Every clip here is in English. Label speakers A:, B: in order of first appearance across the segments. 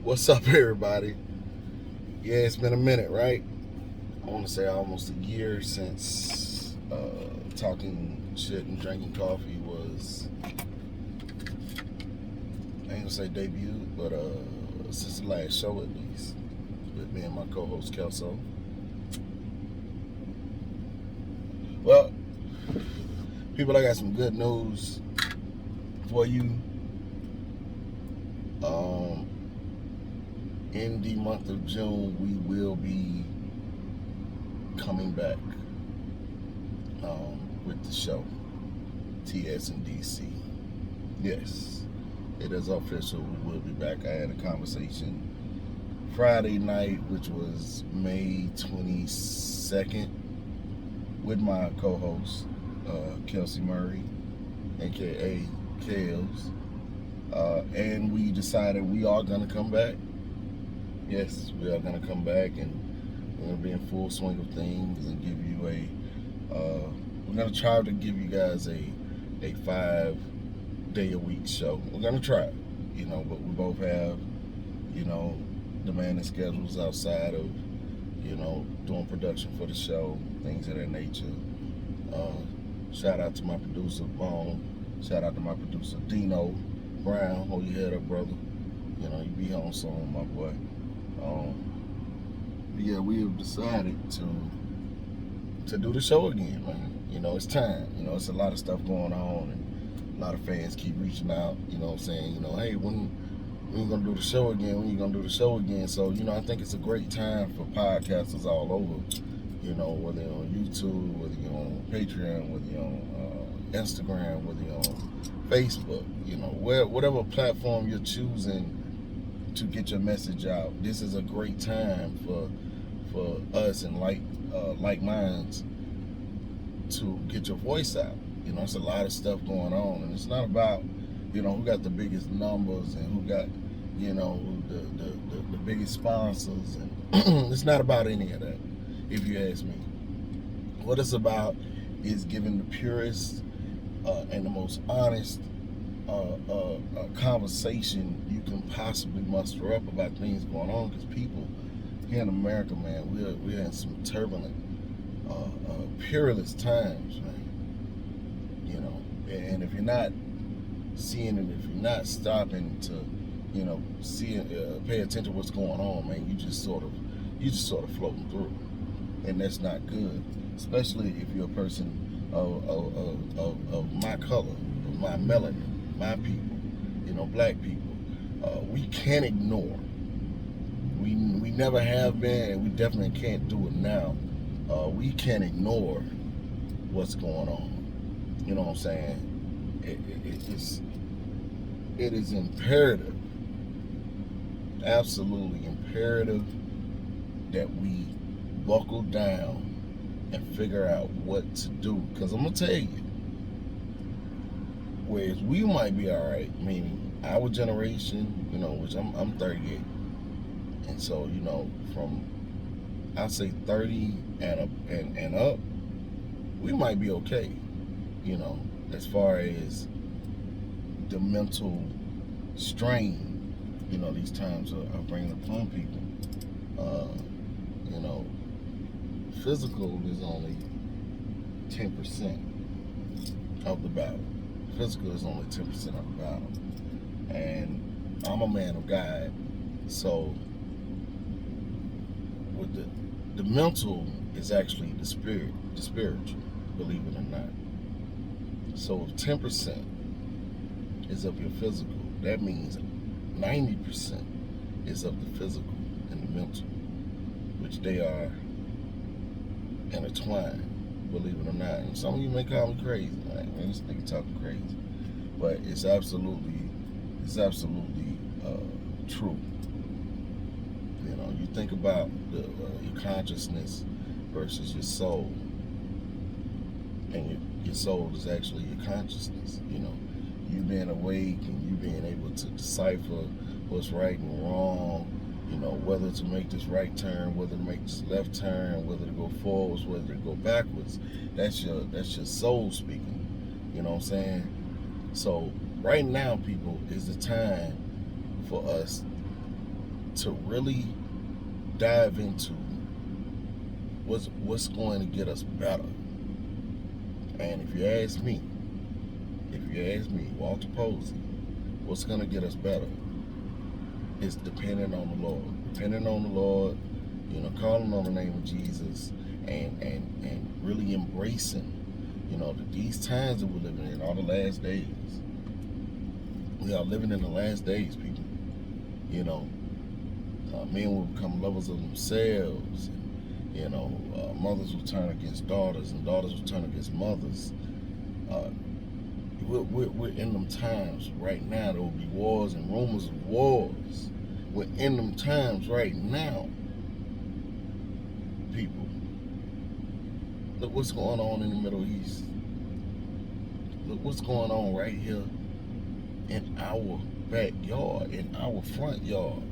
A: What's up, everybody? Yeah, it's been a minute, right? I want to say almost a year since talking shit and drinking coffee was, I ain't gonna say debut, but since the last show at least, with me and my co-host Kelso. Well, people, I got some good news for you. In the month of June, we will be coming back with the show, TS&DC. Yes, it is official. We will be back. I had a conversation Friday night, which was May 22nd, with my co-host, Kelsey Murray, aka Kels. And we decided we are going to come back. Yes, we are going to come back, and we're going to be in full swing of things and give you we're going to try to give you guys a 5-day-a-week show. We're going to try, but we both have, demanding schedules outside of, doing production for the show, things of that nature. Shout out to my producer, Bone. Shout out to my producer, Dino Brown. Hold your head up, brother. You be home soon, my boy. Yeah, we have decided to do the show again, man. It's time. It's a lot of stuff going on, and a lot of fans keep reaching out, saying, hey, when you gonna do the show again? When you gonna do the show again? So, I think it's a great time for podcasters all over, whether you're on YouTube, whether you're on Patreon, whether you're on Instagram, whether you're on Facebook, whatever platform you're choosing to get your message out. This is a great time for us and like minds to get your voice out. It's a lot of stuff going on, and it's not about who got the biggest numbers and who got the biggest sponsors, and it's not about any of that, if you ask me. What it's about is giving the purest and the most honest conversation you can possibly muster up about things going on, because people here in America, man, we're in some turbulent, peerless times, man. And if you're not seeing it, if you're not stopping to, see pay attention to what's going on, man, you just sort of floating through, and that's not good. Especially if you're a person of my color, of my melanin, my people, black people. We can't ignore. We never have been, and we definitely can't do it now. We can't ignore what's going on. You know what I'm saying? It is imperative, absolutely imperative, that we buckle down and figure out what to do. Because I'm gonna tell you, whereas we might be all right, meaning our generation, which I'm 38, and so from I'd say 30 and up, we might be okay, as far as the mental strain, these times are bringing upon people. Physical is only 10% of the battle. Physical is only 10% of the battle. And I'm a man of God, so with the mental is actually the spiritual, believe it or not. So if 10% is of your physical, that means 90% is of the physical and the mental, which they are intertwined, believe it or not. And some of you may call me crazy, like, man, this nigga talking crazy, but it's absolutely true. You think about your consciousness versus your soul, and your soul is actually your consciousness. You being awake and you being able to decipher what's right and wrong, whether to make this right turn, whether to make this left turn, whether to go forwards, whether to go backwards. That's your soul speaking. You know what I'm saying? So right now, people, is the time for us to really dive into what's going to get us better. And if you ask me, Walt P, what's going to get us better is depending on the Lord. Depending on the Lord, calling on the name of Jesus, and really embracing, these times that we're living in, all the last days. We are living in the last days, people. Men will become lovers of themselves. Mothers will turn against daughters, and daughters will turn against mothers. We're in them times right now. There will be wars and rumors of wars. We're in them times right now, people. Look what's going on in the Middle East. Look what's going on right here in our backyard, in our front yard.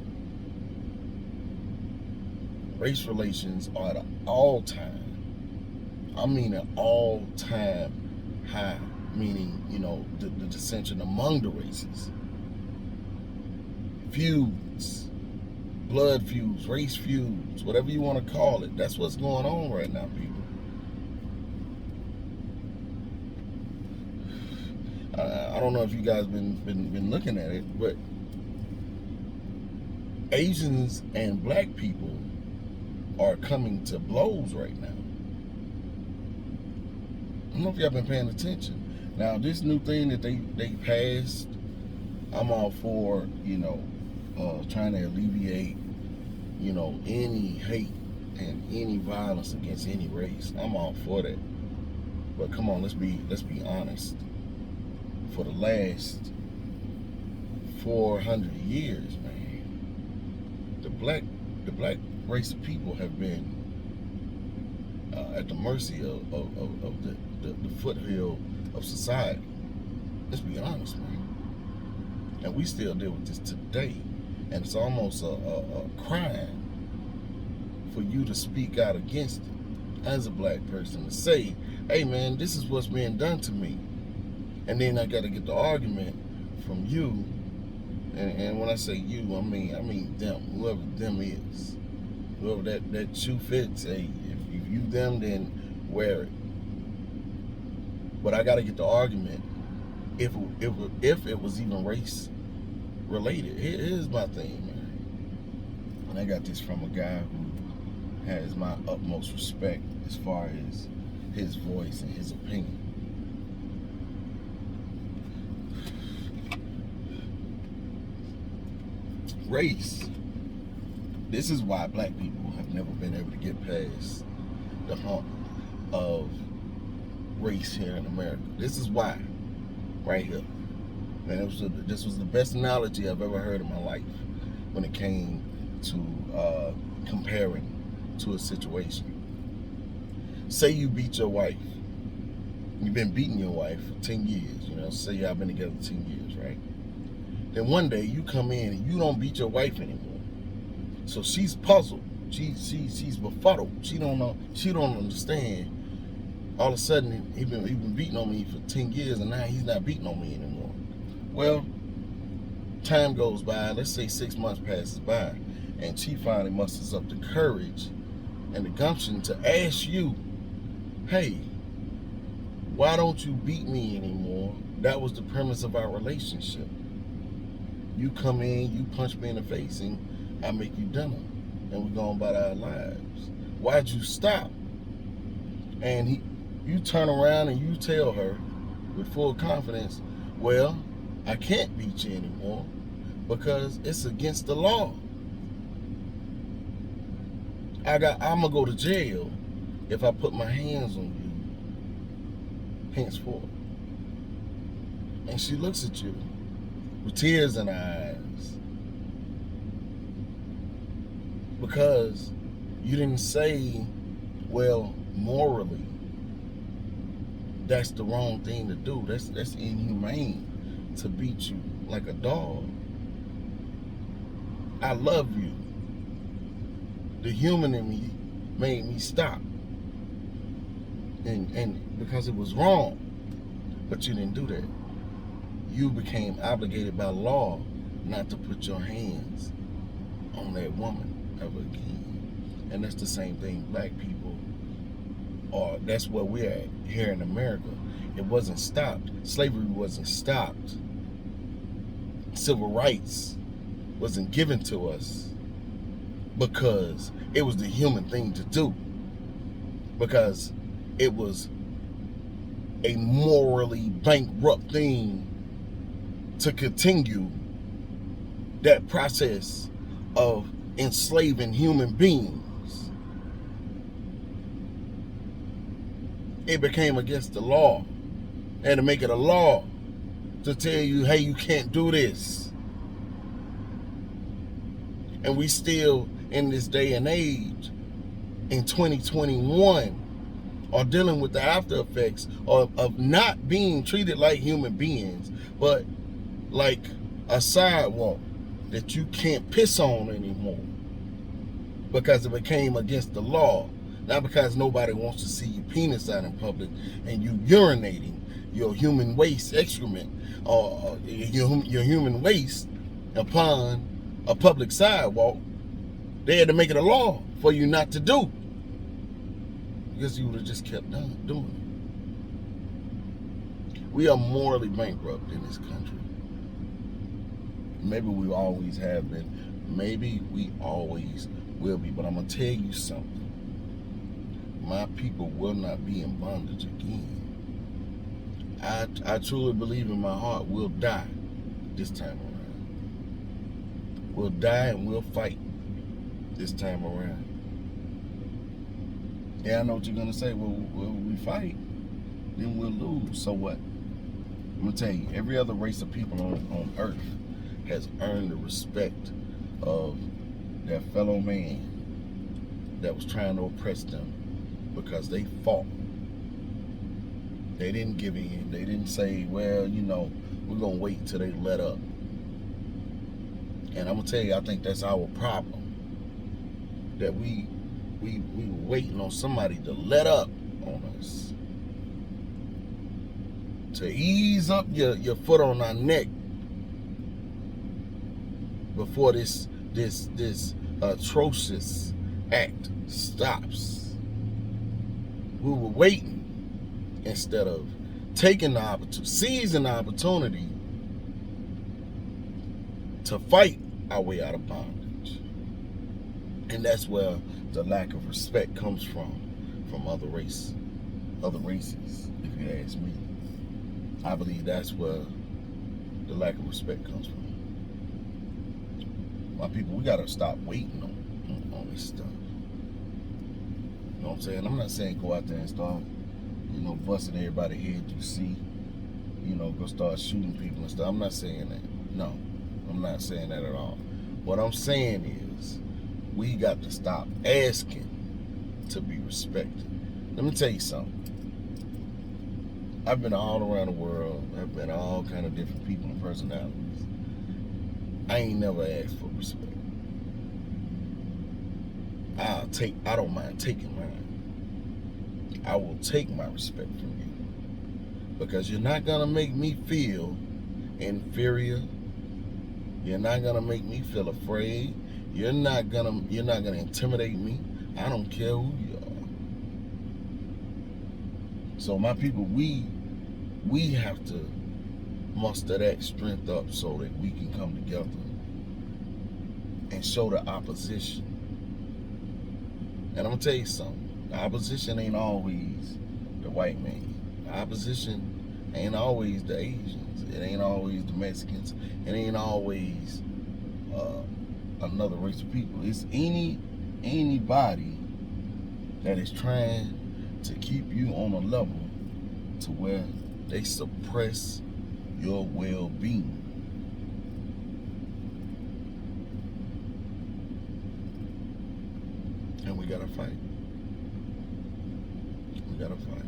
A: Race relations are at an all-time, an all-time high, meaning, the dissension among the races. Feuds, blood feuds, race feuds, whatever you want to call it. That's what's going on right now, people. I don't know if you guys been looking at it, but Asians and black people are coming to blows right now. I don't know if y'all been paying attention. Now, this new thing that they passed, I'm all for, trying to alleviate, any hate and any violence against any race. I'm all for that. But come on, let's be honest. For the last 400 years, man, the black race of people have been at the mercy of the foothill of society. Let's be honest, man. And we still deal with this today. And it's almost a crime for you to speak out against it as a black person, to say, hey man, this is what's being done to me. And then I got to get the argument from you. And when I say you, I mean them, whoever them is. Whoever that shoe fits, hey, if you them, then wear it. But I got to get the argument if it was even race related. Here's my thing, man. And I got this from a guy who has my utmost respect as far as his voice and his opinion. Race. This is why black people have never been able to get past the hump of race here in America. This is why, right here. Man, this was the best analogy I've ever heard in my life when it came to comparing to a situation. Say you beat your wife. You've been beating your wife for 10 years. Say y'all been together 10 years, right? Then one day you come in and you don't beat your wife anymore. So she's puzzled. She's befuddled. She don't know. She don't understand. All of a sudden he been beating on me for 10 years and now he's not beating on me anymore. Well, time goes by. Let's say 6 months passes by, and she finally musters up the courage and the gumption to ask you, hey, why don't you beat me anymore? That was the premise of our relationship. You come in, you punch me in the face, and I make you dinner, and we go on about our lives. Why'd you stop? And you turn around and you tell her with full confidence, well, I can't beat you anymore because it's against the law. I'm gonna go to jail if I put my hands on you henceforth. And she looks at you with tears in her eyes because you didn't say, well, morally, that's the wrong thing to do. That's inhumane to beat you like a dog. I love you. The human in me made me stop. And because it was wrong, but you didn't do that. You became obligated by law not to put your hands on that woman ever again. And that's the same thing black people are. That's where we're at here in America. It wasn't stopped. Slavery wasn't stopped. Civil rights wasn't given to us because it was the human thing to do. Because it was a morally bankrupt thing to continue that process of enslaving human beings. It became against the law. They had to make it a law to tell you, hey, you can't do this. And we still, in this day and age, in 2021, are dealing with the after effects of not being treated like human beings, but like a sidewalk that you can't piss on anymore because it became against the law. Not because nobody wants to see your penis out in public and you urinating your human waste excrement or your human waste upon a public sidewalk. They had to make it a law for you not to do, because you would have just kept doing it. We are morally bankrupt in this country. Maybe we always have been. Maybe we always will be. But I'm going to tell you something. My people will not be in bondage again. I truly believe in my heart we'll die this time around. We'll die and we'll fight this time around. Yeah, I know what you're going to say. Well, we fight, then we'll lose. So what? I'm going to tell you, every other race of people on earth has earned the respect of their fellow man that was trying to oppress them because they fought. They didn't give in. They didn't say, well, you know, we're going to wait until they let up. And I'm going to tell you, I think that's our problem. That we were waiting on somebody to let up on us. To ease up your foot on our neck before this atrocious act stops. We were waiting instead of taking the opportunity, seizing the opportunity to fight our way out of bondage. And that's where the lack of respect comes from other races, if you ask me. I believe that's where the lack of respect comes from. My people, we gotta stop waiting on this stuff. You know what I'm saying? I'm not saying go out there and start, you know, busting everybody's head you see, you know, go start shooting people and stuff. I'm not saying that. No, I'm not saying that at all. What I'm saying is we got to stop asking to be respected. Let me tell you something. I've been all around the world. I've met all kind of different people and personalities. I ain't never asked for respect. I don't mind taking mine. I will take my respect from you. Because you're not gonna make me feel inferior. You're not gonna make me feel afraid. You're not gonna intimidate me. I don't care who you are. So my people, we have to muster that strength up so that we can come together and show the opposition. And I'm gonna tell you something. The opposition ain't always the white man. The opposition ain't always the Asians. It ain't always the Mexicans. It ain't always another race of people. It's anybody that is trying to keep you on a level to where they suppress your well-being. And we gotta fight. We gotta fight.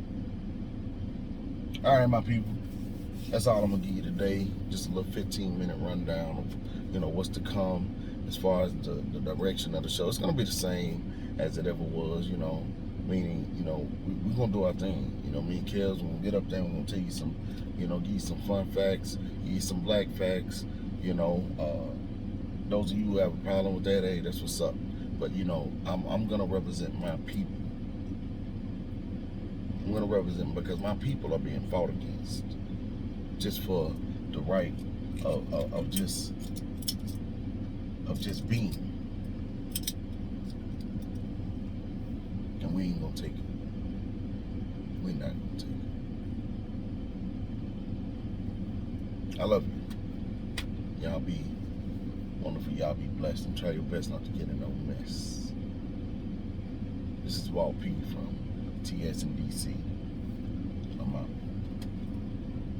A: All right, my people. That's all I'm gonna give you today. Just a little 15-minute rundown of, you know, what's to come as far as the direction of the show. It's gonna be the same as it ever was, you know. Meaning, you know, we're gonna do our thing. You know, me and Kels, when we get up there, we're gonna tell you some, you know, give you some fun facts, give you some black facts, you know, those of you who have a problem with that, hey, that's what's up. But you know, I'm gonna represent my people. I'm gonna represent them because my people are being fought against just for the right of just being, and we ain't gonna take it. We're not gonna take it. I love you. Y'all be wonderful. Y'all be blessed, and try your best not to get in no mess. This is Walt P from TS&DC.